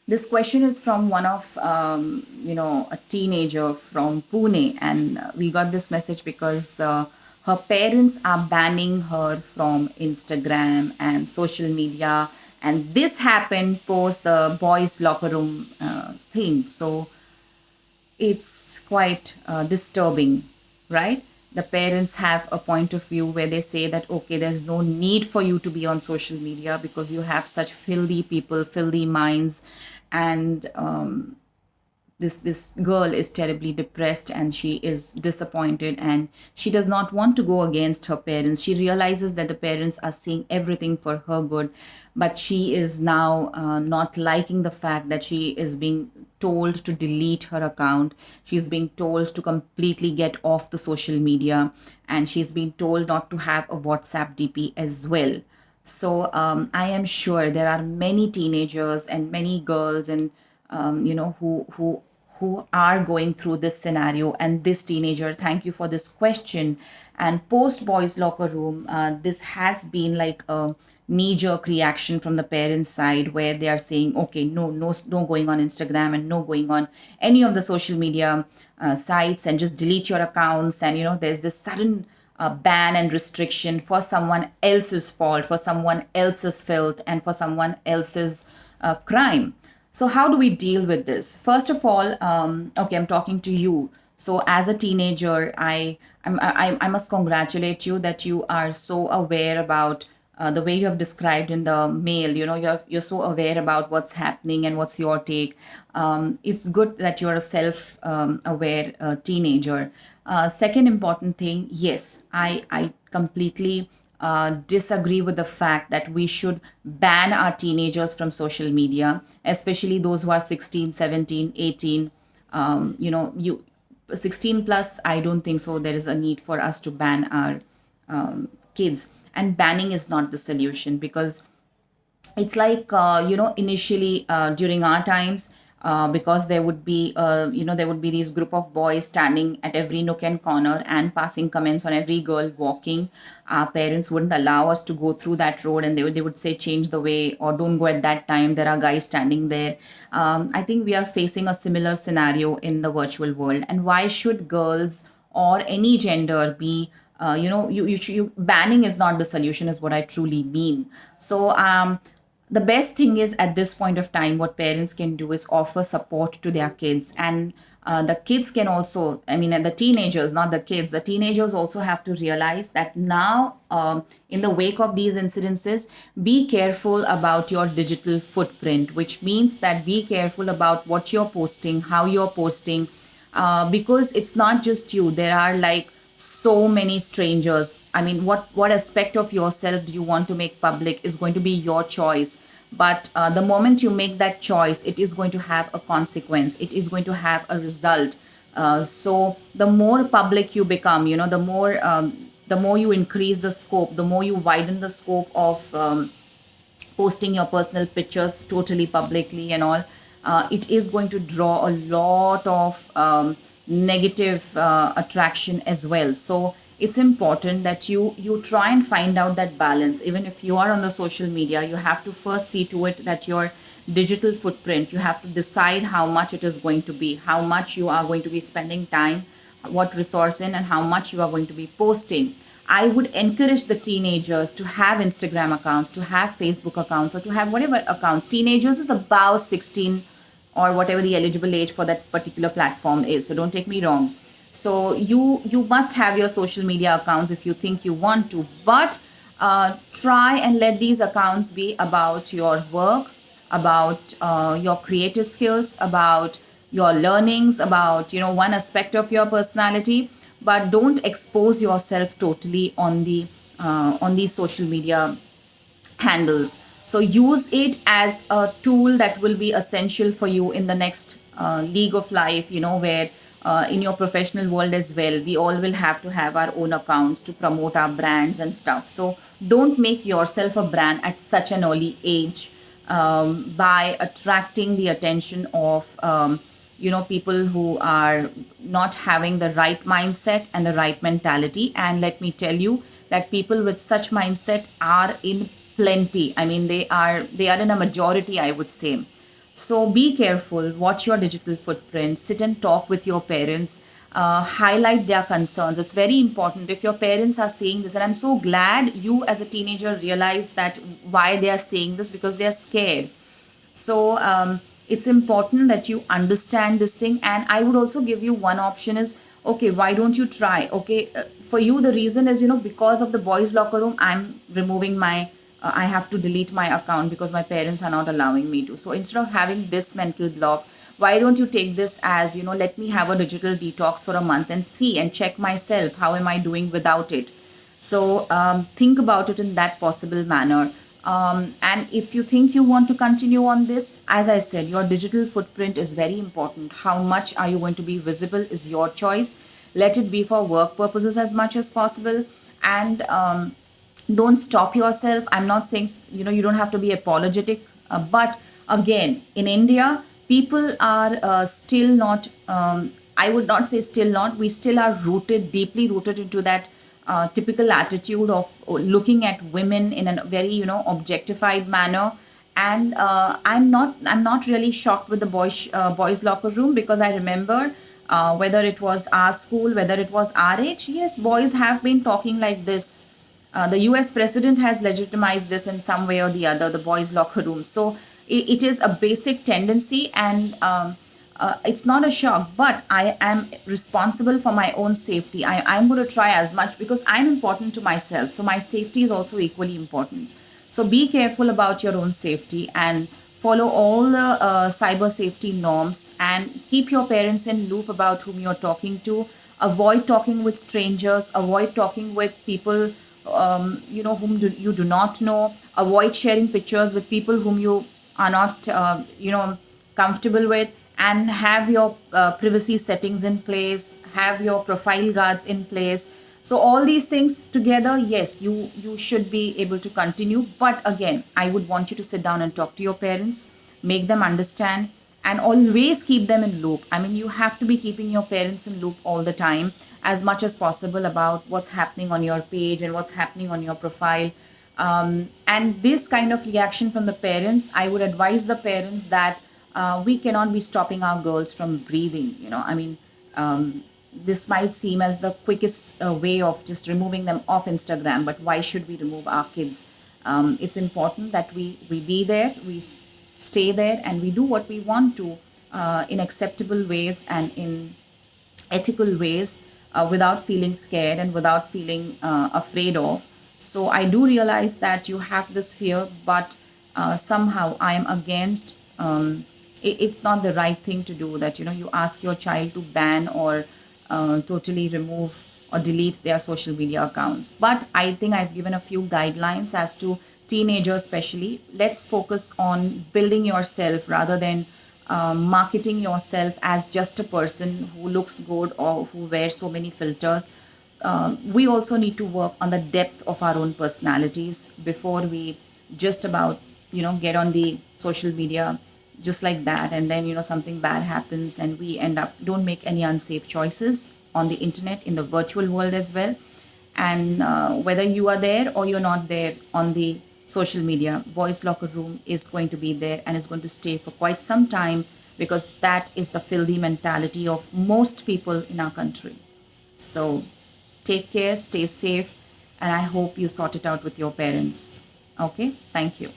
This question is from one of, a teenager from Pune, and we got this message because her parents are banning her from Instagram and social media, and this happened post the boys' locker room thing. So it's quite disturbing, right? The parents have a point of view where they say that, okay, there's no need for you to be on social media because you have such filthy people, filthy minds, and this girl is terribly depressed and she is disappointed and she does not want to go against her parents. She realizes that the parents are seeing everything for her good, but she is now not liking the fact that she is being told to delete her account. She's being told to completely get off the social media, and she's being told not to have a WhatsApp DP as well. So I am sure there are many teenagers and many girls and who are going through this scenario. And this teenager, thank you for this question. And post boys locker room, this has been like a knee jerk reaction from the parents side where they are saying, okay, no going on Instagram and no going on any of the social media sites, and just delete your accounts. And there's this sudden ban and restriction for someone else's fault, for someone else's filth, and for someone else's crime. So, how do we deal with this? First of all, okay, I'm talking to you. So, as a teenager, I must congratulate you that you are so aware about the way you have described in the mail. You're so aware about what's happening and what's your take. It's good that you're a self aware teenager. Second important thing, yes, I completely disagree with the fact that we should ban our teenagers from social media, especially those who are 16, 17, 18. You 16 plus, I don't think so. There is a need for us to ban our kids. And banning is not the solution, because it's like initially during our times, because there would be these group of boys standing at every nook and corner and passing comments on every girl walking. Our parents wouldn't allow us to go through that road, and they would say change the way or don't go at that time, there are guys standing there. I think we are facing a similar scenario in the virtual world. And why should girls or any gender be banning is not the solution, is what I truly mean. So the best thing is, at this point of time, what parents can do is offer support to their kids. And the kids can also, I mean, and the teenagers, not the kids, the teenagers also have to realize that now, in the wake of these incidences, be careful about your digital footprint, which means that be careful about what you're posting, how you're posting, because it's not just you. There are like so many strangers. I mean, what aspect of yourself do you want to make public is going to be your choice. But the moment you make that choice, it is going to have a consequence. It is going to have a result. So the more public you become, the more you increase the scope, the more you widen the scope of posting your personal pictures totally publicly and all, it is going to draw a lot of negative attraction as well. So it's important that you try and find out that balance. Even if you are on the social media, you have to first see to it that your digital footprint, you have to decide how much it is going to be, how much you are going to be spending time, what resource in, and how much you are going to be posting. I would encourage the teenagers to have Instagram accounts, to have Facebook accounts, or to have whatever accounts. Teenagers is about 16 or whatever the eligible age for that particular platform is. So don't take me wrong. So you must have your social media accounts if you think you want to, but try and let these accounts be about your work, about your creative skills, about your learnings, about one aspect of your personality. But don't expose yourself totally on these social media handles. So use it as a tool that will be essential for you in the next league of life, where in your professional world as well, we all will have to have our own accounts to promote our brands and stuff. So don't make yourself a brand at such an early age, by attracting the attention of people who are not having the right mindset and the right mentality. And let me tell you that people with such mindset are in plenty. I mean, they are in a majority, I would say. So be careful, watch your digital footprint, sit and talk with your parents, highlight their concerns. It's very important. If your parents are saying this, and I'm so glad you as a teenager realize that why they are saying this, because they are scared. So it's important that you understand this thing. And I would also give you one option is, okay, why don't you try? Okay, for you, the reason is, because of the boys' locker room, I'm removing I have to delete my account because my parents are not allowing me to. So instead of having this mental block, why don't you take this as, let me have a digital detox for a month and see and check myself. How am I doing without it? So think about it in that possible manner. And if you think you want to continue on this, as I said, your digital footprint is very important. How much are you going to be visible is your choice. Let it be for work purposes as much as possible. And don't stop yourself. I'm not saying, you don't have to be apologetic. But again, in India, people are still not, I would not say still not, we still are rooted, deeply rooted into that typical attitude of looking at women in a very objectified manner. And I'm not really shocked with the boys locker room, because I remember whether it was our school, whether it was our age, yes, boys have been talking like this. The US president has legitimized this in some way or the other, the boys' locker room. So it is a basic tendency, and it's not a shock, but I am responsible for my own safety. I'm going to try as much because I'm important to myself. So my safety is also equally important. So be careful about your own safety and follow all the cyber safety norms, and keep your parents in loop about whom you're talking to. Avoid talking with strangers, avoid talking with people whom you do not know. Avoid sharing pictures with people whom you are not comfortable with. And have your privacy settings in place, have your profile guards in place. So all these things together, yes, you should be able to continue. But again, I would want you to sit down and talk to your parents, make them understand, and always keep them in loop. I mean, you have to be keeping your parents in loop all the time, as much as possible, about what's happening on your page and what's happening on your profile. And this kind of reaction from the parents, I would advise the parents that we cannot be stopping our girls from breathing. I mean, this might seem as the quickest way of just removing them off Instagram, but why should we remove our kids? It's important that we be there, we stay there, and we do what we want to in acceptable ways and in ethical ways, without feeling scared and without feeling afraid of. So I do realize that you have this fear, but somehow I am against. It's not the right thing to do, that you ask your child to ban or totally remove or delete their social media accounts. But I think I've given a few guidelines as to teenagers especially. Let's focus on building yourself rather than marketing yourself as just a person who looks good or who wears so many filters. We also need to work on the depth of our own personalities before we just about get on the social media just like that, and then something bad happens and we end up don't make any unsafe choices on the internet, in the virtual world as well. And whether you are there or you're not there on the social media, boys locker room is going to be there and is going to stay for quite some time, because that is the filthy mentality of most people in our country. So take care, stay safe, and I hope you sort it out with your parents. Okay, thank you.